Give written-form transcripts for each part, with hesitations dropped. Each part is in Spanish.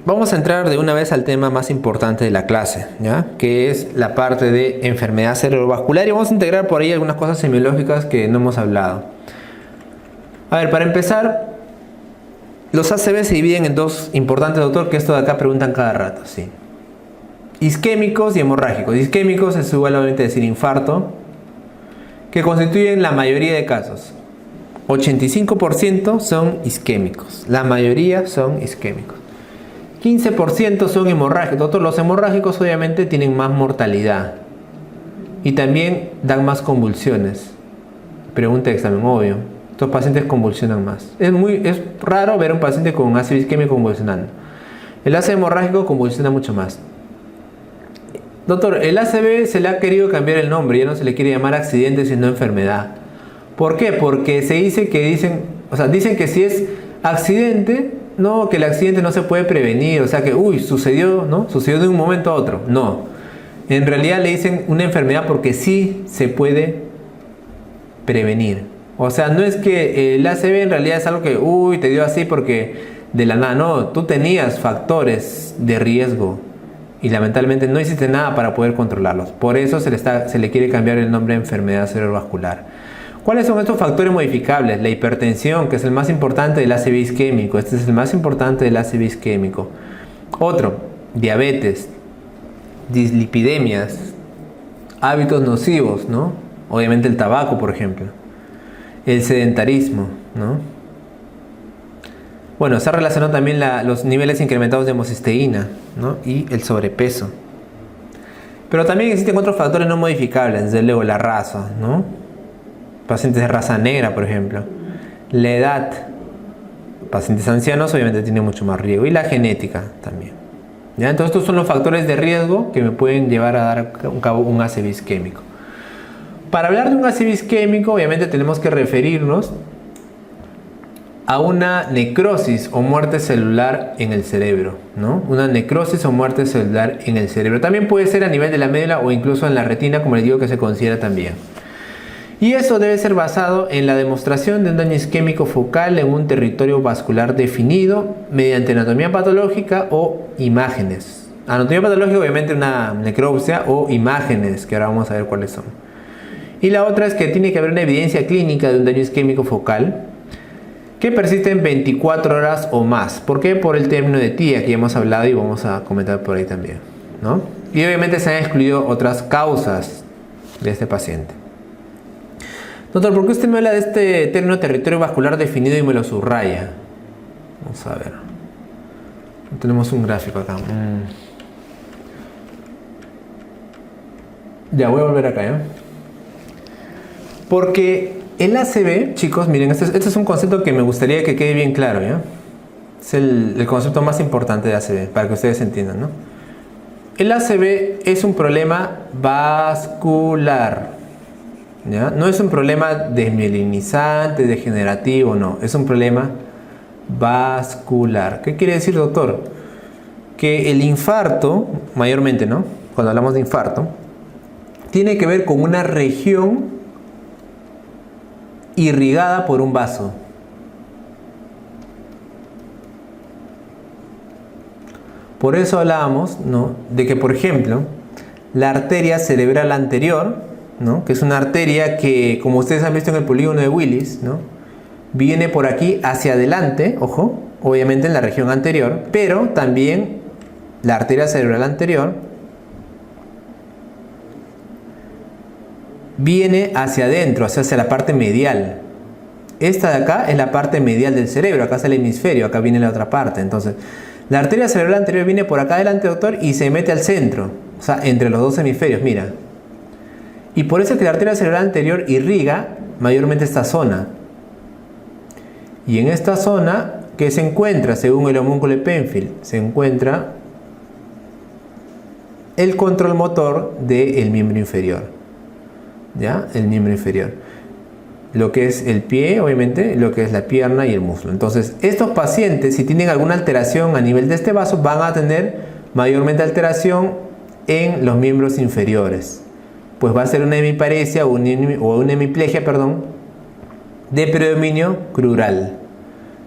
Vamos a entrar de una vez al tema más importante de la clase, ¿ya? Que es la parte de enfermedad cerebrovascular, y vamos a integrar por ahí algunas cosas semiológicas que no hemos hablado. A ver, para empezar, los ACV se dividen en dos importantes, doctor, que esto de acá preguntan cada rato, ¿sí? Isquémicos y hemorrágicos. Isquémicos es igual a decir infarto, que constituyen la mayoría de casos. 85% son isquémicos, la mayoría son isquémicos. 15% son hemorrágicos. Doctor, los hemorrágicos obviamente tienen más mortalidad y también dan más convulsiones. Pregunta de examen, obvio. Estos pacientes convulsionan más. Es raro ver a un paciente con un ácido isquémico convulsionando. El ácido hemorrágico convulsiona mucho más. Doctor, el ACV se le ha querido cambiar el nombre, ya no se le quiere llamar accidente sino enfermedad. ¿Por qué? Porque se dice que dicen que si es accidente, no, que el accidente no se puede prevenir, o sea que, sucedió, ¿no? Sucedió de un momento a otro. No. En realidad le dicen una enfermedad porque sí se puede prevenir. O sea, no es que el ACV en realidad es algo que, te dio así porque de la nada, no, tú tenías factores de riesgo y lamentablemente no hiciste nada para poder controlarlos. Por eso se le quiere cambiar el nombre de enfermedad cerebrovascular. ¿Cuáles son estos factores modificables? La hipertensión, que es el más importante del ACV isquémico. Este es el más importante del ACV isquémico. Otro, diabetes, dislipidemias, hábitos nocivos, ¿no? Obviamente el tabaco, por ejemplo. El sedentarismo, ¿no? Bueno, se ha relacionado también los niveles incrementados de homocisteína, ¿no? Y el sobrepeso. Pero también existen otros factores no modificables, desde luego la raza, ¿no? Pacientes de raza negra, por ejemplo. La edad. Pacientes ancianos obviamente tienen mucho más riesgo. Y la genética también. ¿Ya? Entonces estos son los factores de riesgo que me pueden llevar a dar a cabo un ACV isquémico. Para hablar de un ACV isquémico obviamente tenemos que referirnos a una necrosis o muerte celular en el cerebro, ¿no? Una necrosis o muerte celular en el cerebro. También puede ser a nivel de la médula o incluso en la retina, como les digo, que se considera también. Y eso debe ser basado en la demostración de un daño isquémico focal en un territorio vascular definido mediante anatomía patológica o imágenes. Anatomía patológica, obviamente una necropsia o imágenes, que ahora vamos a ver cuáles son. Y la otra es que tiene que haber una evidencia clínica de un daño isquémico focal que persiste en 24 horas o más. ¿Por qué? Por el término de TIA que ya hemos hablado y vamos a comentar por ahí también, ¿no? Y obviamente se han excluido otras causas de este paciente. Doctor, ¿por qué usted me habla de este término territorio vascular definido y me lo subraya? Vamos a ver. Tenemos un gráfico acá. Ya, voy a volver acá, ¿ya? Porque el ACV, chicos, miren, este es un concepto que me gustaría que quede bien claro, ¿ya? Es el concepto más importante de ACV, para que ustedes entiendan, ¿no? El ACV es un problema vascular. ¿Ya? No es un problema desmielinizante, degenerativo, no. Es un problema vascular. ¿Qué quiere decir, doctor? Que el infarto, mayormente, ¿no? Cuando hablamos de infarto, tiene que ver con una región irrigada por un vaso. Por eso hablábamos, ¿no? De que, por ejemplo, la arteria cerebral anterior, ¿no? Que es una arteria que, como ustedes han visto en el polígono de Willis, ¿no? Viene por aquí hacia adelante, ojo, obviamente en la región anterior, pero también la arteria cerebral anterior viene hacia adentro, hacia la parte medial. Esta de acá es la parte medial del cerebro, acá es el hemisferio, acá viene la otra parte. Entonces, la arteria cerebral anterior viene por acá adelante, doctor, y se mete al centro, o sea, entre los dos hemisferios, mira. Y por eso es que la arteria cerebral anterior irriga mayormente esta zona. Y en esta zona, ¿qué se encuentra? Según el homúnculo de Penfield, se encuentra el control motor del miembro inferior. ¿Ya? El miembro inferior. Lo que es el pie, obviamente, lo que es la pierna y el muslo. Entonces, estos pacientes, si tienen alguna alteración a nivel de este vaso, van a tener mayormente alteración en los miembros inferiores. Pues va a ser una hemiparesia o una hemiplegia, de predominio crural.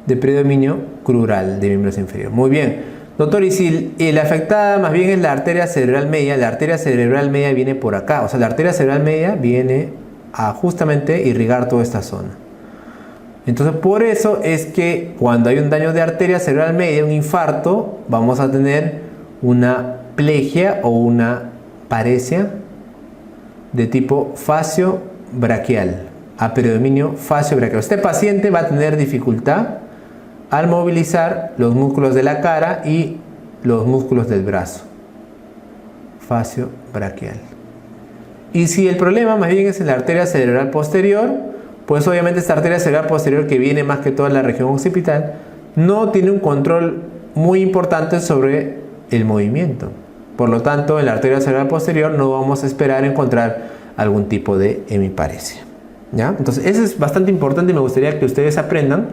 De predominio crural de miembros inferiores. Muy bien. Doctor, y si la afectada más bien es la arteria cerebral media viene por acá. O sea, la arteria cerebral media viene a justamente irrigar toda esta zona. Entonces, por eso es que cuando hay un daño de arteria cerebral media, un infarto, vamos a tener una plegia o una paresia de tipo facio-braquial, a predominio facio-braquial. Este paciente va a tener dificultad al movilizar los músculos de la cara y los músculos del brazo. Facio-braquial. Y si el problema más bien es en la arteria cerebral posterior, pues obviamente esta arteria cerebral posterior, que viene más que todo en la región occipital, no tiene un control muy importante sobre el movimiento. Por lo tanto, en la arteria cerebral posterior no vamos a esperar encontrar algún tipo de hemiparesia. ¿Ya? Entonces, eso es bastante importante y me gustaría que ustedes aprendan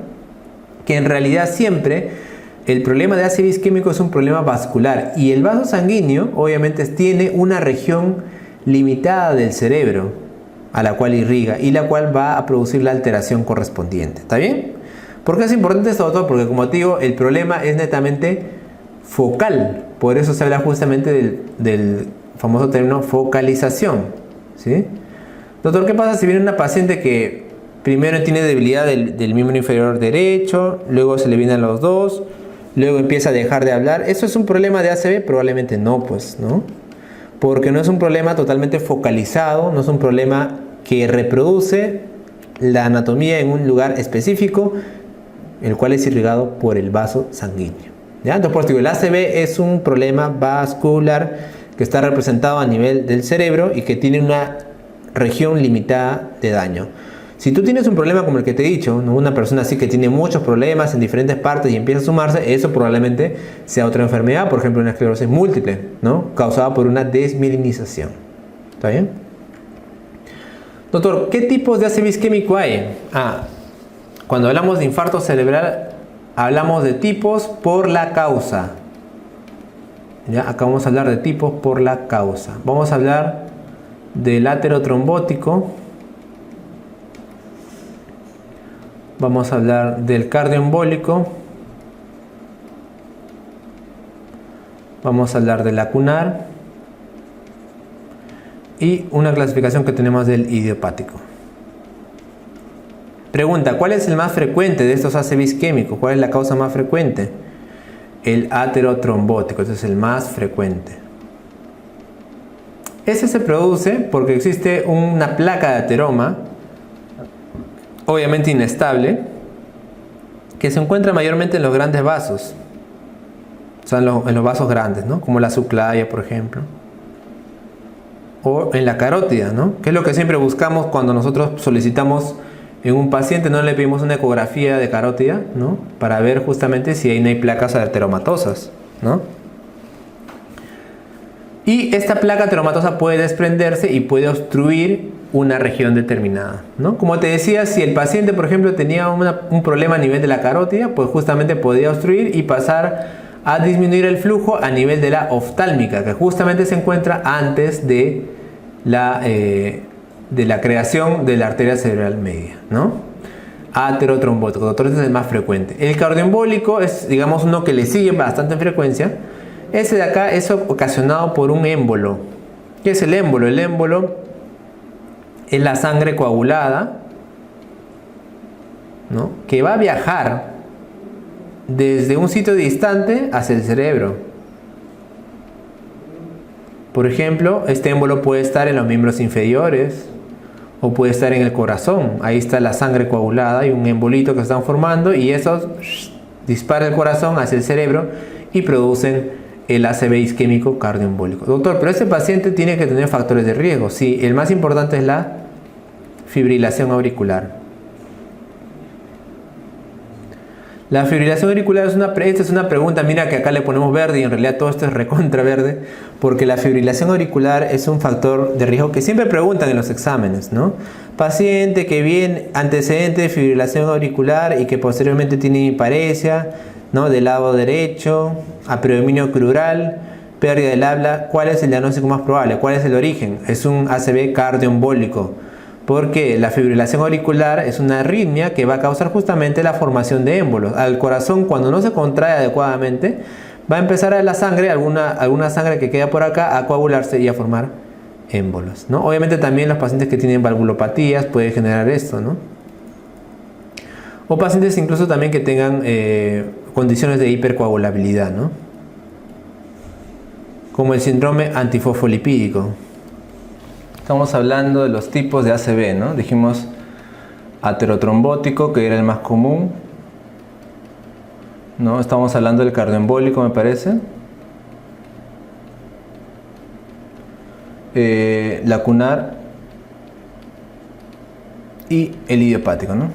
que en realidad siempre el problema de ACV isquémico es un problema vascular, y el vaso sanguíneo obviamente tiene una región limitada del cerebro a la cual irriga y la cual va a producir la alteración correspondiente. ¿Está bien? ¿Por qué es importante esto, doctor? Porque, como te digo, el problema es netamente focal. Por eso se habla justamente del famoso término focalización. ¿Sí? Doctor, ¿qué pasa si viene una paciente que primero tiene debilidad del miembro inferior derecho, luego se le vienen los dos, luego empieza a dejar de hablar? ¿Eso es un problema de ACV? Probablemente no, pues, ¿no? Porque no es un problema totalmente focalizado, no es un problema que reproduce la anatomía en un lugar específico, el cual es irrigado por el vaso sanguíneo. ¿Ya? Entonces, por eso digo, el ACV es un problema vascular que está representado a nivel del cerebro y que tiene una región limitada de daño. Si tú tienes un problema como el que te he dicho, ¿no? Una persona así que tiene muchos problemas en diferentes partes y empieza a sumarse, eso probablemente sea otra enfermedad, por ejemplo una esclerosis múltiple, ¿no? Causada por una desmielinización. ¿Está bien? Doctor, ¿qué tipos de ACV isquémico hay? Cuando hablamos de infarto cerebral, hablamos de tipos por la causa. ¿Ya? Acá vamos a hablar de tipos por la causa. Vamos a hablar del aterotrombótico. Vamos a hablar del cardioembólico. Vamos a hablar del lacunar. Y una clasificación que tenemos del idiopático. Pregunta, ¿cuál es el más frecuente de estos ACV isquémicos? ¿Cuál es la causa más frecuente? El aterotrombótico, ese es el más frecuente. Ese se produce porque existe una placa de ateroma, obviamente inestable, que se encuentra mayormente en los grandes vasos, o sea, en los vasos grandes, ¿no? Como la subclavia, por ejemplo, o en la carótida, ¿no? Que es lo que siempre buscamos cuando nosotros solicitamos en un paciente, no le pedimos una ecografía de carótida, ¿no? Para ver justamente si no hay placas ateromatosas, ¿no? Y esta placa ateromatosa puede desprenderse y puede obstruir una región determinada, ¿no? Como te decía, si el paciente, por ejemplo, tenía un problema a nivel de la carótida, pues justamente podía obstruir y pasar a disminuir el flujo a nivel de la oftálmica, que justamente se encuentra antes de la creación de la arteria cerebral media, ¿no? Aterotrombótico, doctor, este es el más frecuente. El cardioembólico es, digamos, uno que le sigue bastante en frecuencia. Ese de acá es ocasionado por un émbolo. ¿Qué es el émbolo? El émbolo es la sangre coagulada, ¿no? Que va a viajar desde un sitio distante hacia el cerebro. Por ejemplo, este émbolo puede estar en los miembros inferiores o puede estar en el corazón. Ahí está la sangre coagulada y un embolito que se están formando, y esos dispara el corazón hacia el cerebro y producen el ACV isquémico cardioembólico. Doctor, pero este paciente tiene que tener factores de riesgo. Sí, el más importante es la fibrilación auricular. La fibrilación auricular esta es una pregunta, mira que acá le ponemos verde y en realidad todo esto es recontra verde, porque la fibrilación auricular es un factor de riesgo que siempre preguntan en los exámenes, ¿no? Paciente que viene antecedente de fibrilación auricular y que posteriormente tiene hemiparesia, ¿no? Del lado derecho, a predominio crural, pérdida del habla. ¿Cuál es el diagnóstico más probable? ¿Cuál es el origen? Es un ACV cardioembólico, porque la fibrilación auricular es una arritmia que va a causar justamente la formación de émbolos. Al corazón, cuando no se contrae adecuadamente, va a empezar a la sangre, alguna sangre que queda por acá, a coagularse y a formar émbolos, ¿no? Obviamente también los pacientes que tienen valvulopatías puede generar esto, ¿no? O pacientes incluso también que tengan condiciones de hipercoagulabilidad, ¿no? Como el síndrome antifosfolipídico. Estamos hablando de los tipos de ACV, ¿no? Dijimos aterotrombótico, que era el más común, ¿no? Estamos hablando del cardioembólico, me parece. Lacunar y el idiopático, ¿no?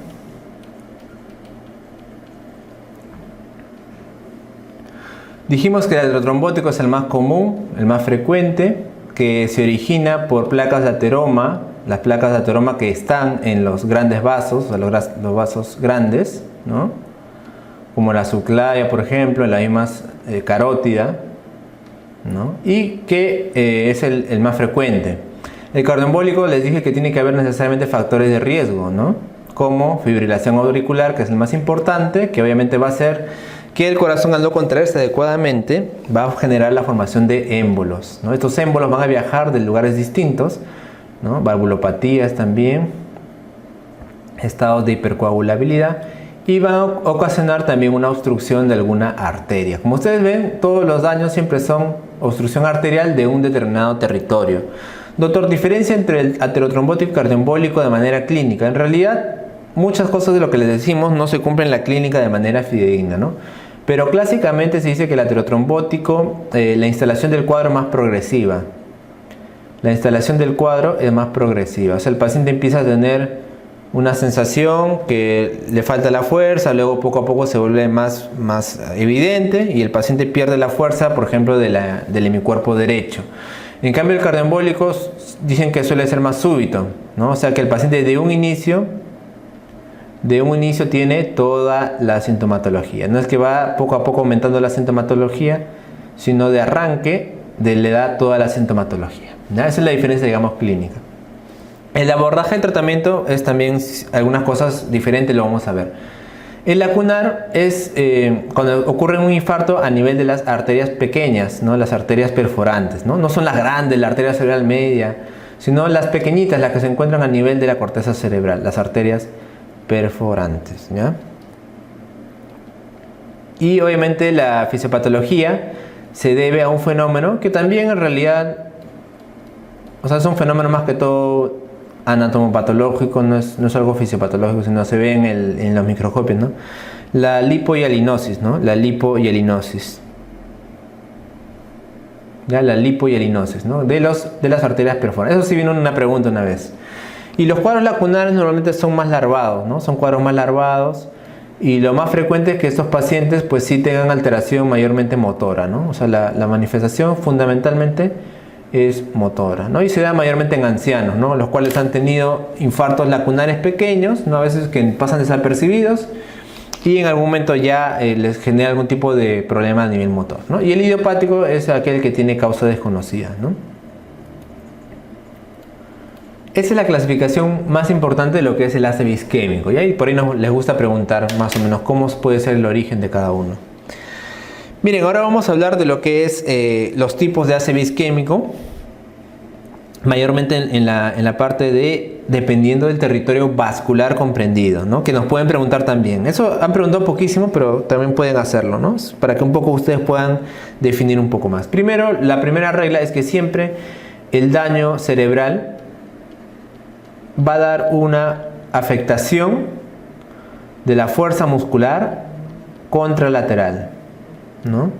Dijimos que el aterotrombótico es el más común, el más frecuente, que se origina por placas de ateroma, las placas de ateroma que están en los grandes vasos, o los vasos grandes, ¿no? Como la subclavia, por ejemplo, en la misma carótida, ¿no? Y que es el más frecuente. El cardioembólico les dije que tiene que haber necesariamente factores de riesgo, ¿no? Como fibrilación auricular, que es el más importante, que obviamente va a ser que el corazón, al no contraerse adecuadamente, va a generar la formación de émbolos, ¿no? Estos émbolos van a viajar de lugares distintos, ¿no? Valvulopatías también, estados de hipercoagulabilidad, y van a ocasionar también una obstrucción de alguna arteria. Como ustedes ven, todos los daños siempre son obstrucción arterial de un determinado territorio. Doctor, diferencia entre el aterotrombótico y cardioembólico de manera clínica. En realidad, muchas cosas de lo que les decimos no se cumplen en la clínica de manera fidedigna, ¿no? Pero clásicamente se dice que el aterotrombótico, la instalación del cuadro es más progresiva. La instalación del cuadro es más progresiva. O sea, el paciente empieza a tener una sensación que le falta la fuerza, luego poco a poco se vuelve más evidente y el paciente pierde la fuerza, por ejemplo, del hemicuerpo derecho. En cambio, el cardioembólico dicen que suele ser más súbito, ¿no? O sea, que el paciente de un inicio tiene toda la sintomatología. No es que va poco a poco aumentando la sintomatología, sino de arranque le da toda la sintomatología, ¿ya? Esa es la diferencia, digamos, clínica. El abordaje del tratamiento es también algunas cosas diferentes, lo vamos a ver. El lacunar es cuando ocurre un infarto a nivel de las arterias pequeñas, ¿no? Las arterias perforantes, ¿no? No son las grandes, la arteria cerebral media, sino las pequeñitas, las que se encuentran a nivel de la corteza cerebral, las arterias perforantes, ¿ya? Y obviamente la fisiopatología se debe a un fenómeno que también en realidad, o sea, es un fenómeno más que todo anatomopatológico, no es algo fisiopatológico, sino se ve en los microscopios, ¿no? La lipohialinosis, ¿no? La lipohialinosis. Ya, la lipohialinosis, ¿no? De las arterias perforantes. Eso sí vino en una pregunta una vez. Y los cuadros lacunares normalmente son más larvados, ¿no? Son cuadros más larvados. Y lo más frecuente es que estos pacientes pues sí tengan alteración mayormente motora, ¿no? O sea, la manifestación fundamentalmente es motora, ¿no? Y se da mayormente en ancianos, ¿no? Los cuales han tenido infartos lacunares pequeños, ¿no? A veces que pasan desapercibidos y en algún momento ya les genera algún tipo de problema a nivel motor, ¿no? Y el idiopático es aquel que tiene causa desconocida, ¿no? Esa es la clasificación más importante de lo que es el ACV isquémico, ¿ya? Y por ahí les gusta preguntar más o menos cómo puede ser el origen de cada uno. Miren, ahora vamos a hablar de lo que es los tipos de ACV isquémico, mayormente en la parte de dependiendo del territorio vascular comprendido, ¿no? Que nos pueden preguntar también. Eso han preguntado poquísimo, pero también pueden hacerlo, ¿no? Para que un poco ustedes puedan definir un poco más. Primero, la primera regla es que siempre el daño cerebral va a dar una afectación de la fuerza muscular contralateral, ¿no?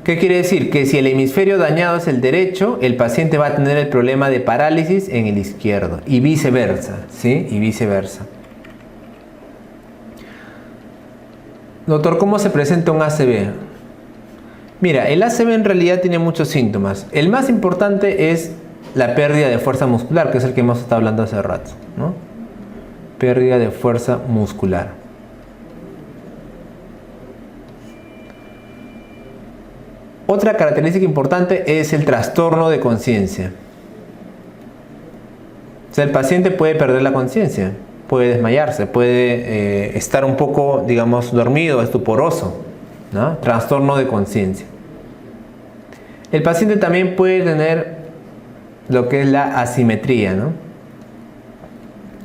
¿Qué quiere decir? Que si el hemisferio dañado es el derecho, el paciente va a tener el problema de parálisis en el izquierdo y viceversa, ¿sí? Y viceversa. Doctor, ¿cómo se presenta un ACV? Mira, el ACV en realidad tiene muchos síntomas. El más importante es la pérdida de fuerza muscular, que es el que hemos estado hablando hace rato, ¿no? Pérdida de fuerza muscular. Otra característica importante es el trastorno de conciencia. O sea, el paciente puede perder la conciencia puede desmayarse, puede estar un poco, digamos, dormido, estuporoso, ¿no? Trastorno de conciencia. El paciente también puede tener lo que es la asimetría, ¿no?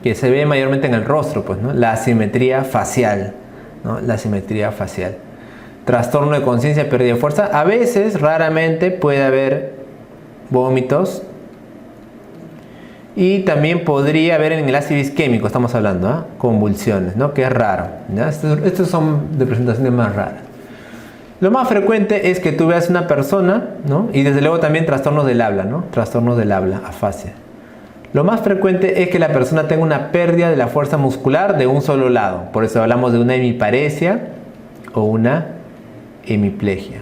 Que se ve mayormente en el rostro, pues, ¿no? La asimetría facial, ¿no? La asimetría facial. Trastorno de conciencia, pérdida de fuerza. A veces, raramente, puede haber vómitos. Y también podría haber en el ácido isquémico, estamos hablando, ¿eh? Convulsiones, ¿no? Que es raro, ¿ya? Estos son de presentaciones más raras. Lo más frecuente es que tú veas una persona, ¿no? Y desde luego también trastornos del habla, ¿no? Trastornos del habla, afasia. Lo más frecuente es que la persona tenga una pérdida de la fuerza muscular de un solo lado. Por eso hablamos de una hemiparesia o una hemiplegia,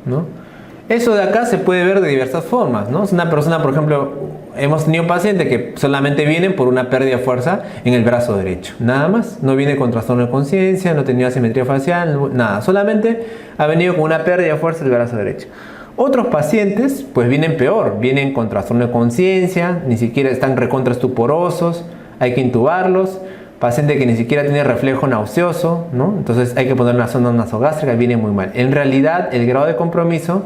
¿no? Eso de acá se puede ver de diversas formas, ¿no? Es una persona, por ejemplo, hemos tenido pacientes que solamente vienen por una pérdida de fuerza en el brazo derecho, nada más. No viene con trastorno de conciencia, no tenía asimetría facial, nada. Solamente ha venido con una pérdida de fuerza en el brazo derecho. Otros pacientes, pues vienen peor, vienen con trastorno de conciencia, ni siquiera están recontra estuporosos, hay que intubarlos. Paciente que ni siquiera tiene reflejo nauseoso, ¿no? Entonces hay que poner una sonda nasogástrica, viene muy mal. En realidad, el grado de compromiso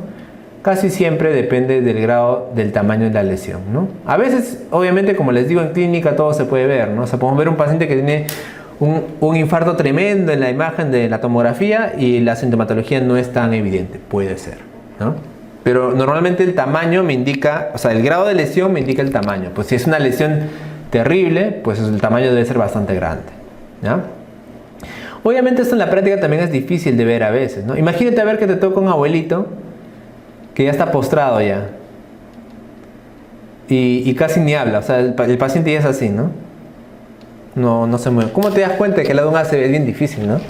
casi siempre depende del grado del tamaño de la lesión, ¿no? A veces, obviamente, como les digo, en clínica todo se puede ver, ¿no? O sea, podemos ver un paciente que tiene un infarto tremendo en la imagen de la tomografía y la sintomatología no es tan evidente, puede ser, ¿no? Pero normalmente el tamaño me indica, o sea, el grado de lesión me indica el tamaño. Pues si es una lesión terrible, pues el tamaño debe ser bastante grande, ¿ya? Obviamente esto en la práctica también es difícil de ver a veces, ¿no? Imagínate a ver que te toca un abuelito que ya está postrado ya y casi ni habla, o sea, el paciente ya es así, ¿no? No se mueve. ¿Cómo te das cuenta de que la de un ACV es bien difícil, ¿no?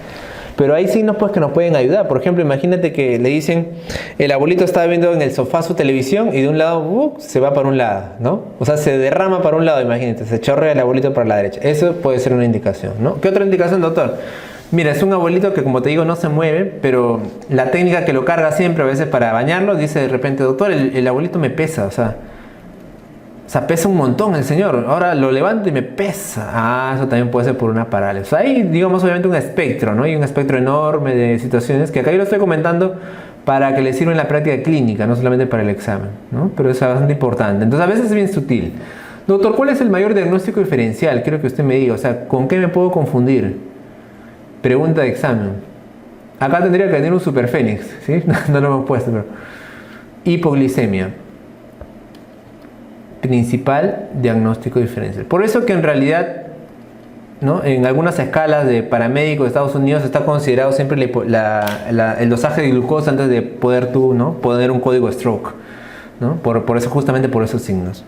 Pero hay signos pues que nos pueden ayudar. Por ejemplo, imagínate que le dicen, el abuelito está viendo en el sofá su televisión y de un lado se va para un lado, ¿no? O sea, se derrama para un lado, imagínate, se chorrea el abuelito para la derecha. Eso puede ser una indicación, ¿no? ¿Qué otra indicación, doctor? Mira, es un abuelito que, como te digo, no se mueve, pero la técnica que lo carga siempre, a veces para bañarlo, dice de repente, doctor, el abuelito me pesa, o sea, pesa un montón el señor. Ahora lo levanto y me pesa. Ah, eso también puede ser por una parálisis. Ahí, digamos, obviamente un espectro, ¿no? Hay un espectro enorme de situaciones que acá yo lo estoy comentando para que le sirva en la práctica clínica, no solamente para el examen, ¿no? Pero es bastante importante. Entonces, a veces es bien sutil. Doctor, ¿cuál es el mayor diagnóstico diferencial? Quiero que usted me diga, o sea, ¿con qué me puedo confundir? Pregunta de examen. Acá tendría que tener un superfénix, ¿sí? No lo hemos puesto, pero... Hipoglicemia. Principal diagnóstico diferencial. Por eso que en realidad, ¿no? En algunas escalas de paramédicos de Estados Unidos está considerado siempre el dosaje de glucosa antes de poder tú, ¿no? Poner un código stroke, ¿no? Por eso, justamente por esos signos.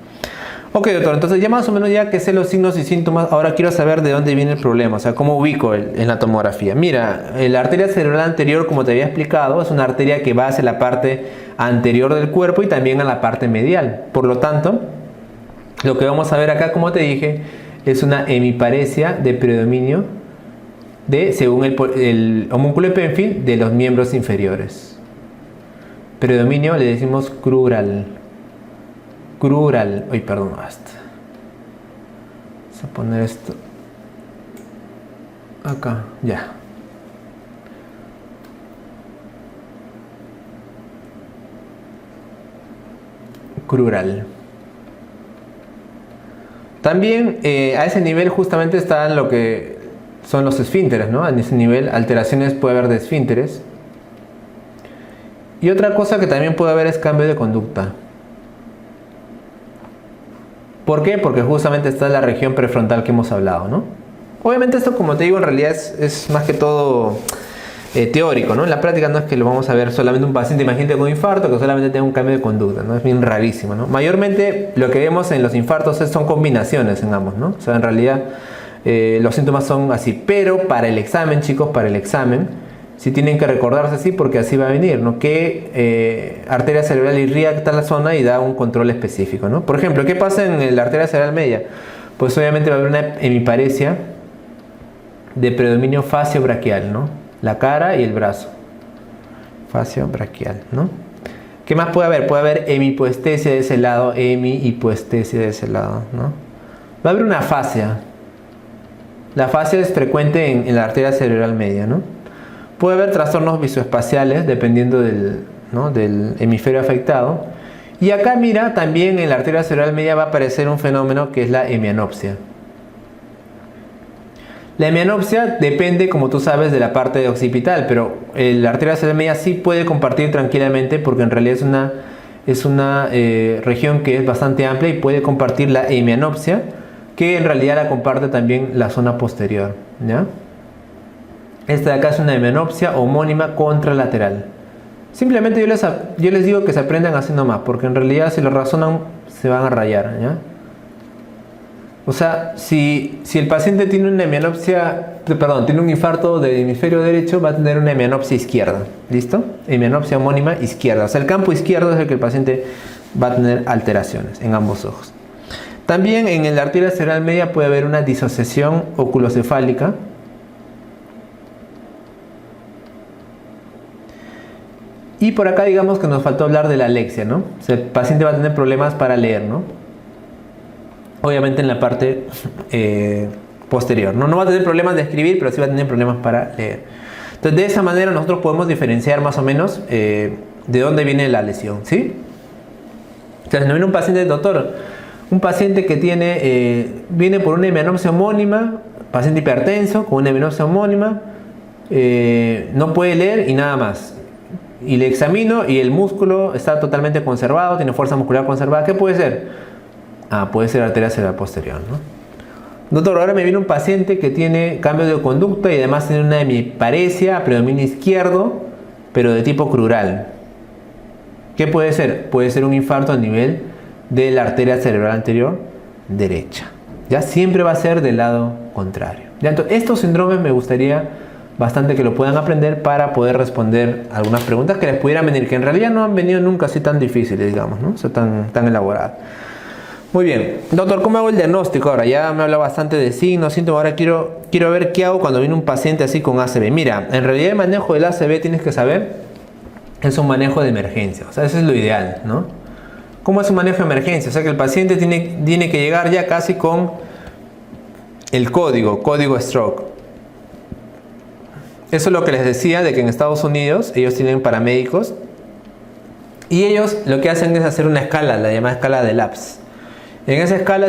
Ok, doctor, entonces ya más o menos ya que sé los signos y síntomas, ahora quiero saber de dónde viene el problema, o sea, cómo ubico en la tomografía. Mira, la arteria cerebral anterior, como te había explicado, es una arteria que va hacia la parte anterior del cuerpo y también a la parte medial. Por lo tanto, lo que vamos a ver acá, como te dije, es una hemiparesia de predominio según el homúnculo de Penfield, de los miembros inferiores. Predominio le decimos crural. Crural. Uy, perdón, basta. Vamos a poner esto acá, ya. Crural. También a ese nivel justamente están lo que son los esfínteres, ¿no? En ese nivel alteraciones puede haber de esfínteres. Y otra cosa que también puede haber es cambio de conducta. ¿Por qué? Porque justamente está la región prefrontal que hemos hablado, ¿no? Obviamente esto, como te digo, en realidad es más que todo teórico, ¿no? En la práctica no es que lo vamos a ver solamente un paciente, imagínate con infarto, que solamente tenga un cambio de conducta, ¿no? Es bien rarísimo, ¿no? Mayormente lo que vemos en los infartos son combinaciones en ambos, ¿no? O sea, en realidad los síntomas son así, pero para el examen, chicos, para el examen, sí tienen que recordarse así porque así va a venir, ¿no? Que arteria cerebral irriga tal zona y da un control específico, ¿no? Por ejemplo, ¿qué pasa en la arteria cerebral media? Pues obviamente va a haber una hemiparesia de predominio facio-braquial, ¿no? La cara y el brazo. Facio-braquial, ¿no? ¿Qué más puede haber? Puede haber hemipoestesia de ese lado, hemihipoestesia de ese lado, ¿no? Va a haber una fascia. La fascia es frecuente en la arteria cerebral media, ¿no? Puede haber trastornos visoespaciales dependiendo del, ¿no?, del hemisferio afectado. Y acá mira, también en la arteria cerebral media va a aparecer un fenómeno que es la hemianopsia. La hemianopsia depende, como tú sabes, de la parte occipital, pero la arteria cerebral media sí puede compartir tranquilamente porque en realidad es una región que es bastante amplia y puede compartir la hemianopsia, que en realidad la comparte también la zona posterior, ¿ya? Esta de acá es una hemianopsia homónima contralateral. Simplemente yo les digo que se aprendan así nomás, porque en realidad si lo razonan se van a rayar, ¿ya? O sea, si el paciente tiene una hemianopsia, perdón, tiene un infarto del hemisferio derecho, va a tener una hemianopsia izquierda, ¿listo? Hemianopsia homónima izquierda. O sea, el campo izquierdo es el que el paciente va a tener alteraciones en ambos ojos. También en la arteria cerebral media puede haber una disociación oculocefálica. Y por acá digamos que nos faltó hablar de la alexia, ¿no? O sea, el paciente va a tener problemas para leer, ¿no? Obviamente en la parte posterior, ¿no? No va a tener problemas de escribir, pero sí va a tener problemas para leer. Entonces de esa manera nosotros podemos diferenciar más o menos de dónde viene la lesión, ¿sí? Entonces no viene un paciente, doctor, un paciente que viene por una hemianopsia homónima, paciente hipertenso con una hemianopsia homónima, no puede leer y nada más. Y le examino y el músculo está totalmente conservado, tiene fuerza muscular conservada. ¿Qué puede ser? Puede ser arteria cerebral posterior, ¿no? Doctor, ahora me viene un paciente que tiene cambio de conducta y además tiene una hemiparesia, predominio izquierdo, pero de tipo crural. ¿Qué puede ser? Puede ser un infarto a nivel de la arteria cerebral anterior derecha. Ya siempre va a ser del lado contrario. ¿Ya? Entonces, estos síndromes me gustaría bastante que lo puedan aprender para poder responder algunas preguntas que les pudieran venir, que en realidad no han venido nunca así tan difíciles, digamos, ¿no? O sea, tan elaboradas. Muy bien, doctor, ¿cómo hago el diagnóstico ahora? Ya me habla bastante de signos, síntomas, ahora quiero ver qué hago cuando viene un paciente así con ACV. Mira, en realidad el manejo del ACV tienes que saber, es un manejo de emergencia, o sea, eso es lo ideal, ¿no? ¿Cómo es un manejo de emergencia? O sea, que el paciente tiene que llegar ya casi con el código stroke. Eso es lo que les decía de que en Estados Unidos ellos tienen paramédicos y ellos lo que hacen es hacer una escala, la llamada escala de LAPS. En esa escala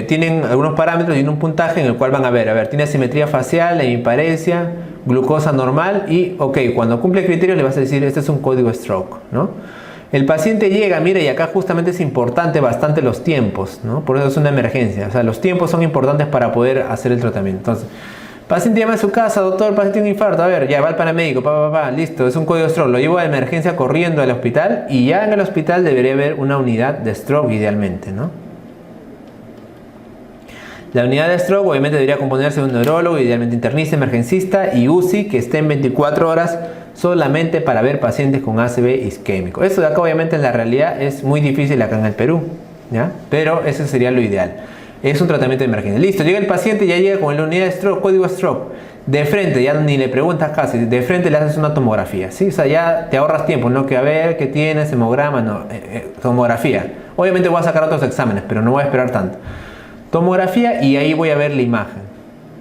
tienen algunos parámetros y un puntaje en el cual van a ver, tiene asimetría facial, hemiparesia, glucosa normal y, ok, cuando cumple criterios le vas a decir, este es un código stroke, ¿no? El paciente llega, mira, y acá justamente es importante bastante los tiempos, ¿no? Por eso es una emergencia, o sea, los tiempos son importantes para poder hacer el tratamiento. Entonces, paciente llama a su casa, doctor, paciente tiene un infarto, a ver, ya va al paramédico, listo, es un código stroke, lo llevo a emergencia corriendo al hospital y ya en el hospital debería haber una unidad de stroke idealmente, ¿no? La unidad de stroke obviamente debería componerse de un neurólogo, idealmente internista, emergencista y UCI que estén 24 horas solamente para ver pacientes con ACV isquémico. Eso de acá obviamente en la realidad es muy difícil acá en el Perú, ¿ya? Pero eso sería lo ideal. Es un tratamiento de emergencia. Listo, llega el paciente, ya llega con la unidad de stroke, código stroke. De frente, ya ni le preguntas casi, de frente le haces una tomografía, ¿sí? O sea, ya te ahorras tiempo, no que a ver qué tienes, hemograma, no, tomografía. Obviamente voy a sacar otros exámenes, pero no voy a esperar tanto. Tomografía y ahí voy a ver la imagen,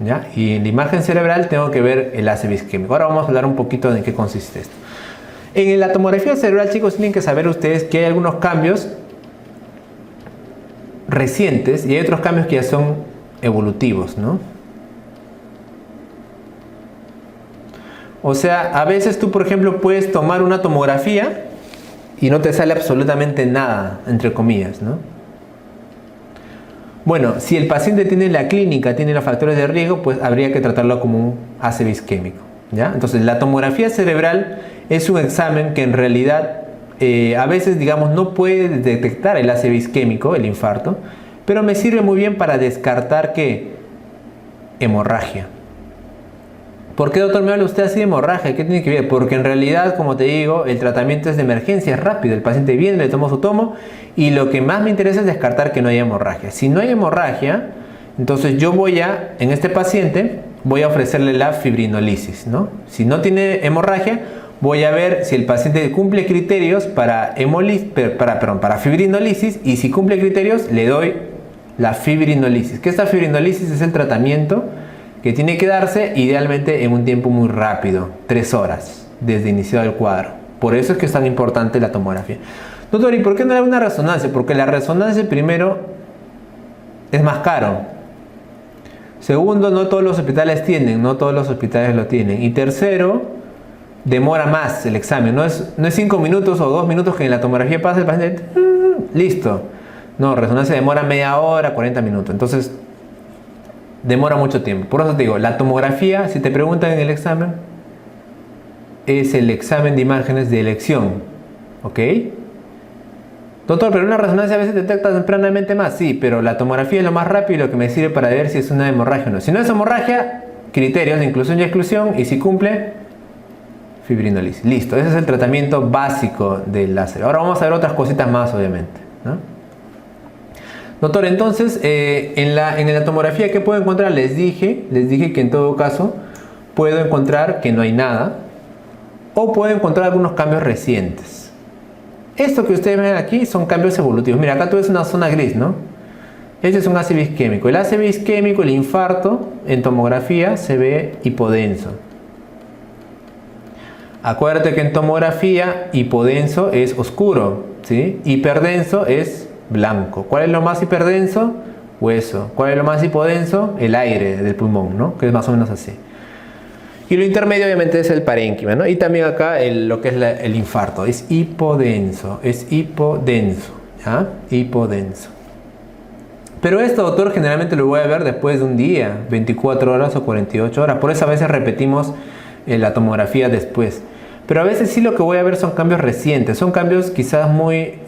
¿ya? Y en la imagen cerebral tengo que ver el ACV isquémico. Ahora vamos a hablar un poquito de en qué consiste esto. En la tomografía cerebral, chicos, tienen que saber ustedes que hay algunos cambios recientes y hay otros cambios que ya son evolutivos, ¿no? O sea, a veces tú, por ejemplo, puedes tomar una tomografía y no te sale absolutamente nada, entre comillas, ¿no? Bueno, si el paciente tiene la clínica, tiene los factores de riesgo, pues habría que tratarlo como un ACV isquémico, ¿ya? Entonces, la tomografía cerebral es un examen que en realidad a veces, digamos, no puede detectar el ACV isquémico, el infarto, pero me sirve muy bien para descartar que hemorragia. ¿Por qué, doctor, me habla usted así de hemorragia? ¿Qué tiene que ver? Porque en realidad, como te digo, el tratamiento es de emergencia, es rápido. El paciente viene, le tomo su tomo y lo que más me interesa es descartar que no haya hemorragia. Si no hay hemorragia, entonces yo en este paciente, voy a ofrecerle la fibrinolisis, ¿no? Si no tiene hemorragia, voy a ver si el paciente cumple criterios para fibrinolisis y si cumple criterios, le doy la fibrinolisis. ¿Qué es la fibrinolisis? Es el tratamiento que tiene que darse idealmente en un tiempo muy rápido, 3 horas desde iniciado el cuadro. Por eso es que es tan importante la tomografía. Doctor, ¿y por qué no hay una resonancia? Porque la resonancia, primero, es más caro. Segundo, no todos los hospitales tienen, no todos los hospitales lo tienen. Y tercero, demora más el examen. No es 5 minutos o 2 minutos que en la tomografía pasa el paciente, listo. No, resonancia demora media hora, 40 minutos. Entonces, demora mucho tiempo. Por eso te digo, la tomografía, si te preguntan en el examen, es el examen de imágenes de elección. ¿Ok? Doctor, pero una resonancia a veces detecta tempranamente más. Sí, pero la tomografía es lo más rápido y lo que me sirve para ver si es una hemorragia o no. Si no es hemorragia, criterios de inclusión y exclusión. Y si cumple, fibrinolisis. Listo, ese es el tratamiento básico del láser. Ahora vamos a ver otras cositas más, obviamente, ¿no? Doctor, entonces, en la tomografía, ¿qué puedo encontrar? Les dije que en todo caso puedo encontrar que no hay nada o puedo encontrar algunos cambios recientes. Esto que ustedes ven aquí son cambios evolutivos. Mira, acá tú ves una zona gris, ¿no? Este es un ACV isquémico. El ACV isquémico, el infarto, en tomografía se ve hipodenso. Acuérdate que en tomografía hipodenso es oscuro, ¿sí? Hiperdenso es blanco. ¿Cuál es lo más hiperdenso? Hueso. ¿Cuál es lo más hipodenso? El aire del pulmón, ¿no? Que es más o menos así. Y lo intermedio obviamente es el parénquima, ¿no? Y también acá lo que es el infarto. Es hipodenso, ¿ya? Hipodenso. Pero esto, doctor, generalmente lo voy a ver después de un día, 24 horas o 48 horas. Por eso a veces repetimos la tomografía después. Pero a veces sí lo que voy a ver son cambios recientes. Son cambios quizás muy,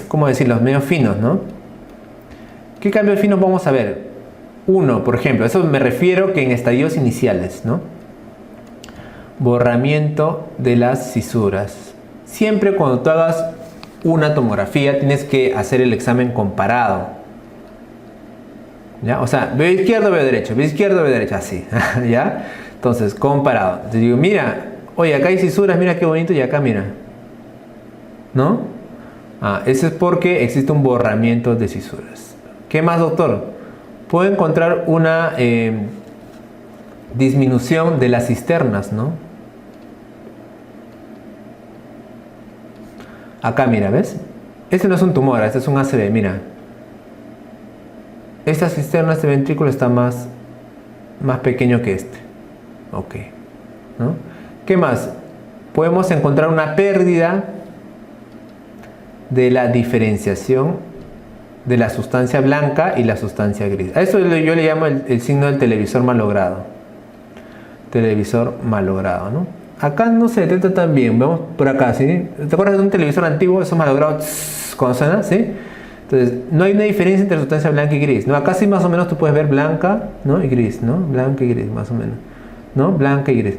¿cómo decirlo? Medio finos, ¿no? ¿Qué cambios finos vamos a ver? Uno, por ejemplo, eso me refiero que en estadios iniciales, ¿no? Borramiento de las cisuras. Siempre cuando tú hagas una tomografía tienes que hacer el examen comparado, ¿ya? O sea, veo izquierdo, veo derecho, así, ¿ya? Entonces, comparado. Te digo, mira, oye, acá hay cisuras, mira qué bonito, y acá mira, ¿no? Eso es porque existe un borramiento de cisuras. ¿Qué más, doctor? Puedo encontrar una disminución de las cisternas, ¿no? Acá mira, ¿ves? Este no es un tumor, este es un ACV, mira. Esta cisterna, este ventrículo está más pequeño que este. Ok, ¿no? ¿Qué más? Podemos encontrar una pérdida de la diferenciación de la sustancia blanca y la sustancia gris. A eso yo le llamo el signo del televisor malogrado. Televisor malogrado, ¿no? Acá no se detecta tan bien. Vemos por acá, ¿sí? ¿Te acuerdas de un televisor antiguo? Eso malogrado, cuando suena, ¿sí? Entonces, no hay una diferencia entre sustancia blanca y gris, ¿no? Acá sí más o menos tú puedes ver blanca, ¿no? Y gris, ¿no? Blanca y gris, más o menos, ¿no? Blanca y gris.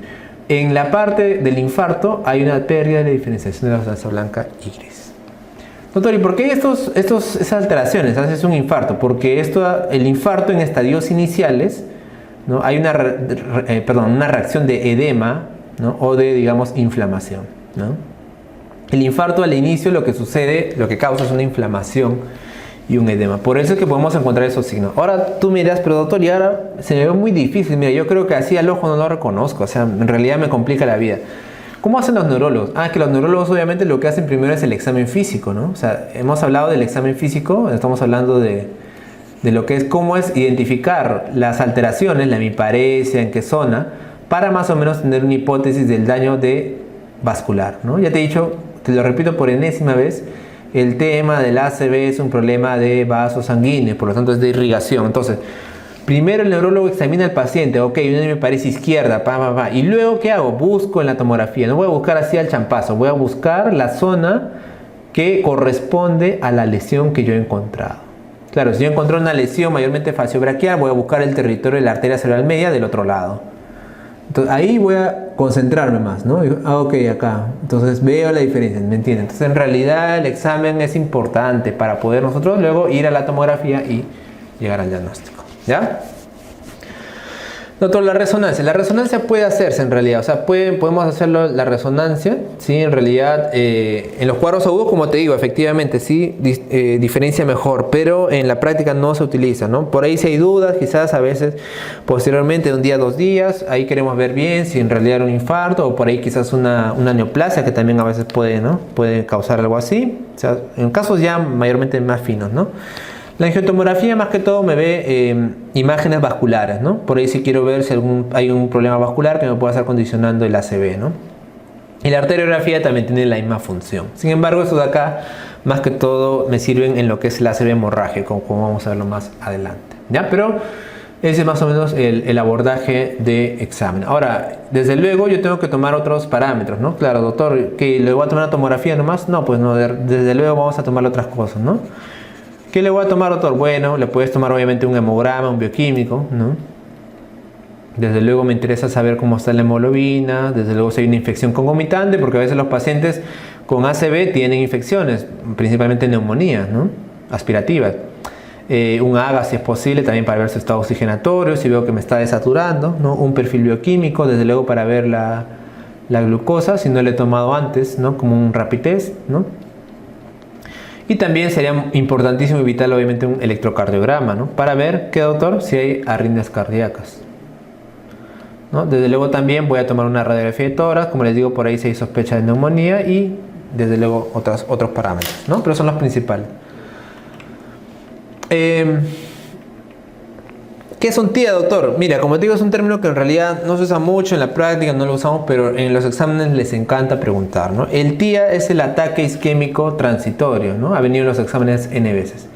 En la parte del infarto hay una pérdida de la diferenciación de la sustancia blanca y gris. Doctor, ¿y por qué esas alteraciones? Haces un infarto. Porque el infarto en estadios iniciales, ¿no? Hay una reacción de edema, ¿no? O de, digamos, inflamación, ¿no? El infarto al inicio lo que causa es una inflamación y un edema. Por eso es que podemos encontrar esos signos. Ahora tú miras, pero doctor, y ahora se me ve muy difícil. Mira, yo creo que así al ojo no lo reconozco. O sea, en realidad me complica la vida. ¿Cómo hacen los neurólogos? Que los neurólogos obviamente lo que hacen primero es el examen físico, ¿no? O sea, hemos hablado del examen físico, estamos hablando de lo que es cómo es identificar las alteraciones, la hemiparesia, en qué zona, para más o menos tener una hipótesis del daño vascular, ¿no? Ya te he dicho, te lo repito por enésima vez, el tema del ACV es un problema de vasos sanguíneos, por lo tanto es de irrigación. Entonces, primero el neurólogo examina al paciente, ok, una hemiparesia izquierda, y luego ¿qué hago? Busco en la tomografía, no voy a buscar así al champazo, voy a buscar la zona que corresponde a la lesión que yo he encontrado. Claro, si yo encontré una lesión mayormente faciobraquial, voy a buscar el territorio de la arteria cerebral media del otro lado. Entonces ahí voy a concentrarme más, ¿no? Ok, acá. Entonces veo la diferencia, ¿me entienden? Entonces en realidad el examen es importante para poder nosotros luego ir a la tomografía y llegar al diagnóstico, ¿ya? Doctor, la resonancia puede hacerse en realidad, o sea, podemos hacerlo la resonancia, ¿sí? En realidad, en los cuadros agudos, como te digo, efectivamente, sí, diferencia mejor, pero en la práctica no se utiliza, ¿no? Por ahí si hay dudas, quizás a veces, posteriormente, de un día a 2 días, ahí queremos ver bien si en realidad era un infarto, o por ahí quizás una neoplasia, que también a veces puede, ¿no? Puede causar algo así, o sea, en casos ya mayormente más finos, ¿no? La angiotomografía más que todo me ve imágenes vasculares, ¿no? Por ahí si quiero ver si hay un problema vascular que me pueda estar condicionando el ACV, ¿no? Y la arteriografía también tiene la misma función. Sin embargo, estos de acá más que todo me sirven en lo que es el ACV hemorrágico, como vamos a verlo más adelante, ¿ya? Pero ese es más o menos el abordaje de examen. Ahora, desde luego yo tengo que tomar otros parámetros, ¿no? Claro, doctor, ¿que le voy a tomar una tomografía nomás? No, pues no, desde luego vamos a tomar otras cosas, ¿no? ¿Qué le voy a tomar, doctor? Bueno, le puedes tomar obviamente un hemograma, un bioquímico, ¿no? Desde luego me interesa saber cómo está la hemoglobina, desde luego si hay una infección concomitante, porque a veces los pacientes con ACV tienen infecciones, principalmente neumonías, ¿no? Aspirativas. Un AGA si es posible, también para ver su estado oxigenatorio, si veo que me está desaturando, ¿no? Un perfil bioquímico, desde luego para ver la glucosa, si no le he tomado antes, ¿no? Como un rapid test, ¿no? Y también sería importantísimo y vital obviamente un electrocardiograma, ¿no? Para ver, ¿qué doctor? Si hay arritmias cardíacas, ¿no? Desde luego también voy a tomar una radiografía de tórax, como les digo, por ahí si hay sospecha de neumonía y desde luego otros parámetros, ¿no? Pero son los principales. ¿Qué es un TIA, doctor? Mira, como te digo, es un término que en realidad no se usa mucho en la práctica, no lo usamos, pero en los exámenes les encanta preguntar, ¿no? El TIA es el ataque isquémico transitorio, ¿no? Ha venido en los exámenes N veces.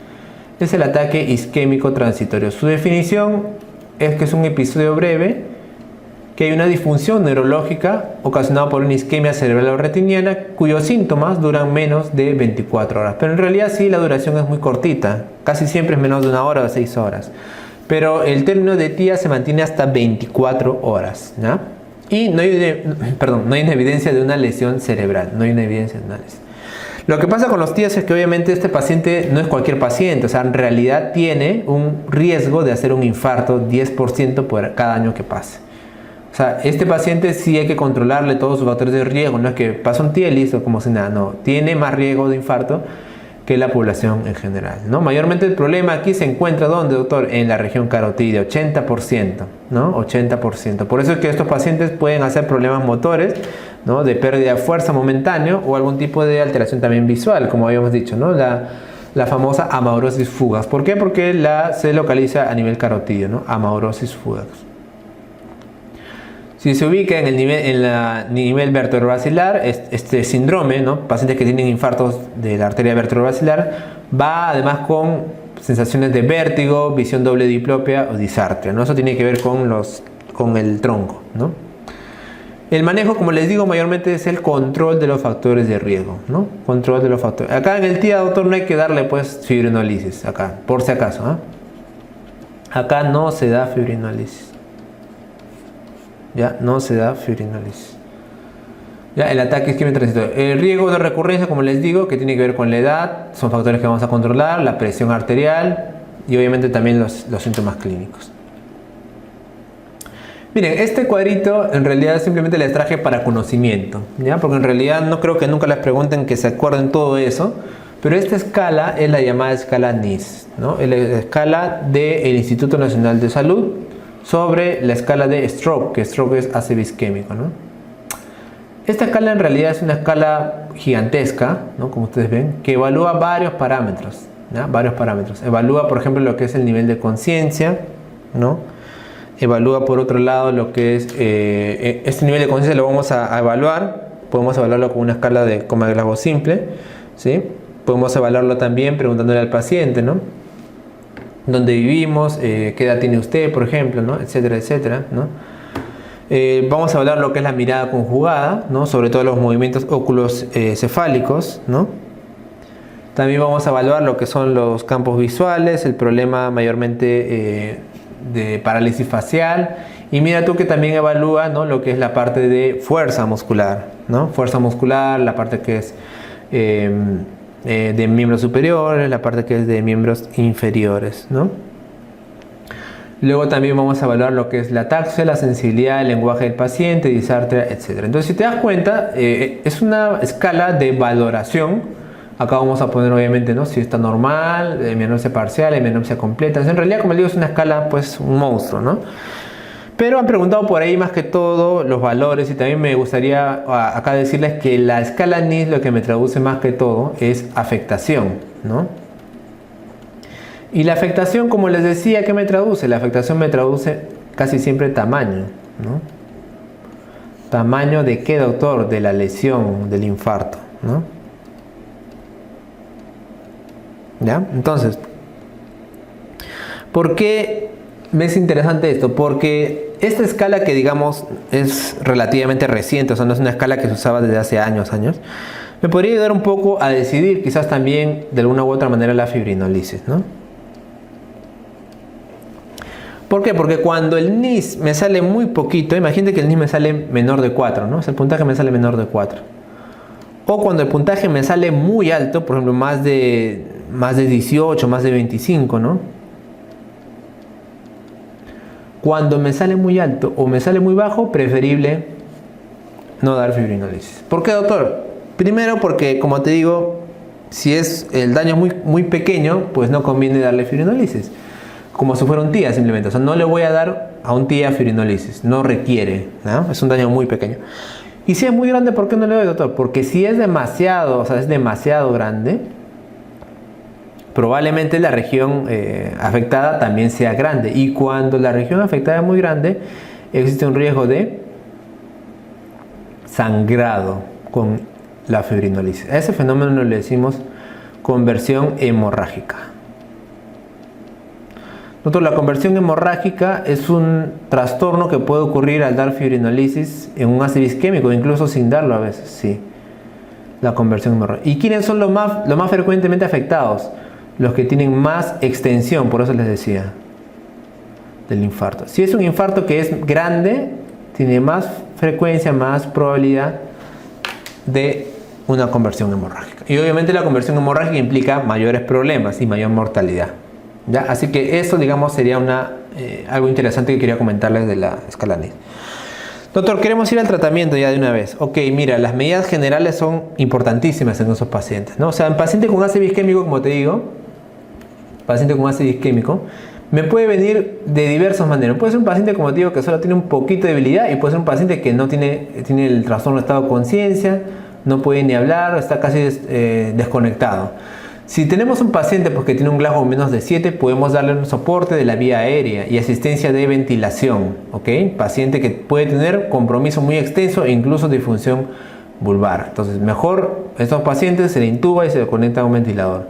Es el ataque isquémico transitorio. Su definición es que es un episodio breve, que hay una disfunción neurológica ocasionada por una isquemia cerebral o retiniana, cuyos síntomas duran menos de 24 horas. Pero en realidad sí, la duración es muy cortita, casi siempre es menos de 1 hora o 6 horas. Pero el término de TIA se mantiene hasta 24 horas, ¿ya? Y no hay una evidencia de una lesión cerebral, no hay una evidencia de una lesión. Lo que pasa con los TIAs es que obviamente este paciente no es cualquier paciente, o sea, en realidad tiene un riesgo de hacer un infarto 10% por cada año que pase. O sea, este paciente sí hay que controlarle todos sus factores de riesgo, no es que pasa un TIA y listo, como si nada, no, tiene más riesgo de infarto que la población en general, ¿no? Mayormente el problema aquí se encuentra, ¿dónde, doctor? En la región carotidia, 80%, ¿no? 80%. Por eso es que estos pacientes pueden hacer problemas motores, ¿no? De pérdida de fuerza momentáneo o algún tipo de alteración también visual, como habíamos dicho, ¿no? La famosa amaurosis fugax. ¿Por qué? Porque se localiza a nivel carotidio, ¿no? Amaurosis fugax. Si se ubica en el nivel vertebrobasilar, este síndrome, ¿no? Pacientes que tienen infartos de la arteria vertebrobasilar, va además con sensaciones de vértigo, visión doble diplopia o disartria, ¿no? Eso tiene que ver con el tronco, ¿no? El manejo, como les digo, mayormente es el control de los factores de riesgo, ¿no? Control de los factores. Acá en el TIA, doctor, no hay que darle pues fibrinólisis, acá, por si acaso, ¿eh? Acá no se da fibrinólisis. Ya no se da fibrinólisis. Ya el ataque isquémico transitorio. El riesgo de recurrencia, como les digo, que tiene que ver con la edad, son factores que vamos a controlar, la presión arterial y obviamente también los síntomas clínicos. Miren, este cuadrito en realidad simplemente les traje para conocimiento, ¿ya? Porque en realidad no creo que nunca les pregunten que se acuerden todo eso, pero esta escala es la llamada escala NIS, ¿no? Es la escala del Instituto Nacional de Salud sobre la escala de stroke, que stroke es ACV isquémico, ¿no? Esta escala en realidad es una escala gigantesca, ¿no? Como ustedes ven, que evalúa varios parámetros, ¿ya? Varios parámetros. Evalúa, por ejemplo, lo que es el nivel de conciencia, ¿no? Evalúa, por otro lado, lo que es este nivel de conciencia lo vamos a evaluar. Podemos evaluarlo con una escala de coma de Glasgow simple, ¿sí? Podemos evaluarlo también preguntándole al paciente, ¿no? Dónde vivimos, qué edad tiene usted, por ejemplo, ¿no? Etcétera, etcétera, ¿no? Vamos a hablar lo que es la mirada conjugada, ¿no? Sobre todo los movimientos óculos cefálicos, ¿no? También vamos a evaluar lo que son los campos visuales, el problema mayormente de parálisis facial. Y mira tú que también evalúa, ¿no? Lo que es la parte de fuerza muscular, ¿no? Fuerza muscular, la parte que es de miembros superiores, la parte que es de miembros inferiores, ¿no? Luego también vamos a evaluar lo que es la ataxia, la sensibilidad, el lenguaje del paciente, disartria, etc. Entonces, si te das cuenta, es una escala de valoración. Acá vamos a poner obviamente, ¿no?, si está normal, hemianopsia parcial, hemianopsia completa. En realidad, como les digo, es una escala, pues, un monstruo, ¿no? Pero han preguntado por ahí más que todo los valores, y también me gustaría acá decirles que la escala NIS lo que me traduce más que todo es afectación, ¿no? Y la afectación, como les decía, ¿qué me traduce? La afectación me traduce casi siempre tamaño, ¿no? ¿Tamaño de qué, doctor? De la lesión, del infarto, ¿no? ¿Ya? Entonces, ¿por qué me es interesante esto? Porque esta escala, que digamos es relativamente reciente, o sea, no es una escala que se usaba desde hace años, me podría ayudar un poco a decidir quizás también de alguna u otra manera la fibrinolisis, ¿no? ¿Por qué? Porque cuando el NIS me sale muy poquito, imagínate que el NIS me sale menor de 4, ¿no? O sea, el puntaje me sale menor de 4. O cuando el puntaje me sale muy alto, por ejemplo, más de 18, más de 25, ¿no? Cuando me sale muy alto o me sale muy bajo, preferible no dar fibrinolisis. ¿Por qué, doctor? Primero porque, como te digo, si es el daño muy pequeño, pues no conviene darle fibrinolisis. Como si fuera un TIA simplemente. O sea, no le voy a dar a un TIA fibrinolisis. No requiere, ¿no? Es un daño muy pequeño. Y si es muy grande, ¿por qué no le doy, doctor? Porque si es demasiado, o sea, es demasiado grande, probablemente la región afectada también sea grande. Y cuando la región afectada es muy grande, existe un riesgo de sangrado con la fibrinolisis. A ese fenómeno le decimos conversión hemorrágica. Doctor, la conversión hemorrágica es un trastorno que puede ocurrir al dar fibrinolisis en un ácido isquémico, incluso sin darlo a veces, sí. La conversión hemorrágica. ¿Y quiénes son los más frecuentemente afectados? Los que tienen más extensión, por eso les decía, del infarto. Si es un infarto que es grande, tiene más frecuencia, más probabilidad de una conversión hemorrágica. Y obviamente la conversión hemorrágica implica mayores problemas y mayor mortalidad, ¿ya? Así que eso, digamos, sería algo interesante que quería comentarles de la escala NIS. Doctor, queremos ir al tratamiento ya de una vez. Ok, mira, las medidas generales son importantísimas en esos pacientes, ¿no? O sea, en paciente con ácido isquémico, como te digo, paciente con ácido isquémico, me puede venir de diversas maneras. Puede ser un paciente, como te digo, que solo tiene un poquito de debilidad, y puede ser un paciente que no tiene el trastorno de estado de conciencia, no puede ni hablar, está casi desconectado. Si tenemos un paciente pues, que tiene un Glasgow menos de 7, podemos darle un soporte de la vía aérea y asistencia de ventilación, ¿ok? Paciente que puede tener compromiso muy extenso e incluso disfunción vulvar. Entonces, mejor estos pacientes se le intuba y se le conecta a un ventilador.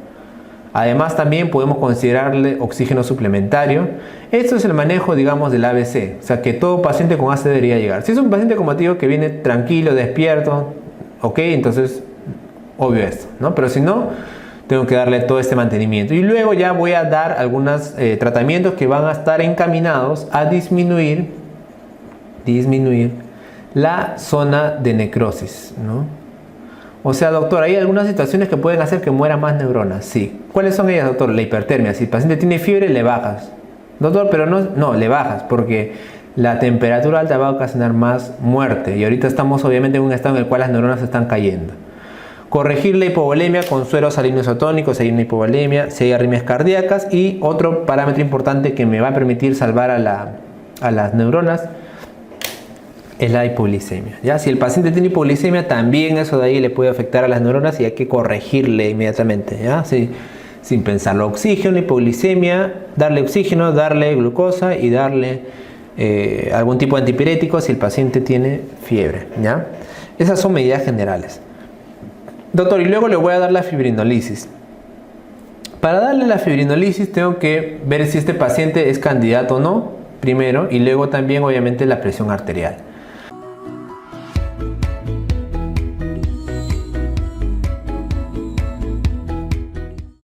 Además, también podemos considerarle oxígeno suplementario. Esto es el manejo, digamos, del ABC. O sea, que todo paciente con AC debería llegar. Si es un paciente, como te digo, que viene tranquilo, despierto, ok, entonces, obvio esto, ¿no? Pero si no, tengo que darle todo este mantenimiento. Y luego ya voy a dar algunos tratamientos que van a estar encaminados a disminuir la zona de necrosis, ¿no? O sea, doctor, hay algunas situaciones que pueden hacer que mueran más neuronas. Sí. ¿Cuáles son ellas, doctor? La hipertermia. Si el paciente tiene fiebre, le bajas. Doctor, pero no, le bajas porque la temperatura alta va a ocasionar más muerte. Y ahorita estamos obviamente en un estado en el cual las neuronas están cayendo. Corregir la hipovolemia con sueros salinos isotónicos si hay una hipovolemia, si hay arritmias cardíacas. Y otro parámetro importante que me va a permitir salvar a las neuronas es la hipoglicemia, ¿ya? Si el paciente tiene hipoglicemia, también eso de ahí le puede afectar a las neuronas y hay que corregirle inmediatamente, ¿ya? Sí, sin pensarlo. Oxígeno, hipoglicemia, darle oxígeno, darle glucosa y darle algún tipo de antipirético si el paciente tiene fiebre, ¿ya? Esas son medidas generales. Doctor, y luego le voy a dar la fibrinolisis. Para darle la fibrinolisis tengo que ver si este paciente es candidato o no, primero, y luego también obviamente la presión arterial.